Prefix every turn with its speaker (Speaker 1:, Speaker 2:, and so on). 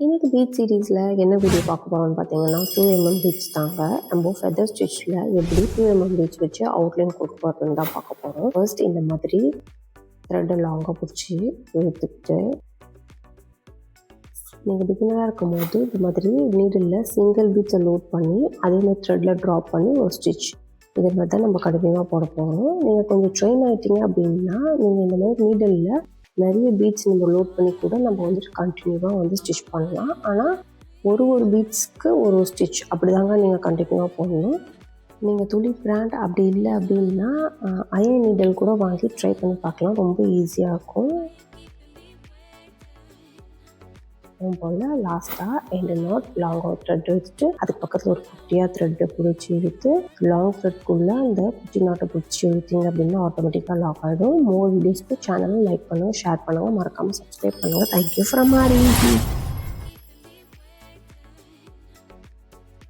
Speaker 1: இன்னைக்கு பீச் சீரீஸில் என்ன வீடியோ பார்க்க போகிறோம்னு பார்த்தீங்கன்னா 2mm பீச் தாங்க. நம்ம ஃபெதர் ஸ்டிச்சில் எப்படி 2mm பீச் வச்சு அவுட்லைன் கொடுக்க போகிறதுன்னு தான் பார்க்க போகிறோம். ஃபர்ஸ்ட் இந்த மாதிரி த்ரெட்டை லாங்காக பிடிச்சி எடுத்துக்கிட்டு நீங்கள் பிகினராக இருக்கும் போது இந்த மாதிரி நீடில் சிங்கிள் பீச்சை லோட் பண்ணி அதே மாதிரி த்ரெட்டில் ட்ராப் பண்ணி ஒரு ஸ்டிச் இதே மாதிரி தான் நம்ம கண்டினியூவாக போட போகிறோம். நீங்கள் கொஞ்சம் ட்ரெயின் ஆகிட்டீங்க அப்படின்னா நீங்கள் இந்த மாதிரி நீடலில் நிறைய பீட்ஸ் நம்ம லோட் பண்ணி கூட நம்ம வந்துட்டு கண்டினியூவாக வந்து ஸ்டிச் பண்ணலாம். ஆனால் ஒரு பீட்ஸ்க்கு ஒரு ஸ்டிச் அப்படி தாங்க நீங்கள் கண்டினியூவாக போடணும். நீங்கள் துளி பிராண்ட் அப்படி இல்லை அப்படின்னா அயன் நீடல் கூட வாங்கி ட்ரை பண்ணி பார்க்கலாம், ரொம்ப ஈஸியாக இருக்கும். போல் லாஸ்ட்டாக எண்டு நாட் லாங் த்ரெட் வச்சுட்டு அதுக்கு பக்கத்தில் ஒரு குட்டியாக த்ரெட்டை பிடிச்சி இழுத்து லாங் த்ரெட்குள்ளே அந்த குட்டி நாட்டை பிடிச்சி இழுத்திங்க அப்படின்னா ஆட்டோமேட்டிக்காக லாக் ஆகிடும். மோர் வீடியோஸ்க்கு சேனலை லைக் பண்ணுங்கள், ஷேர் பண்ணுங்கள், மறக்காமல் சப்ஸ்கிரைப் பண்ணுங்கள். Thank you from R.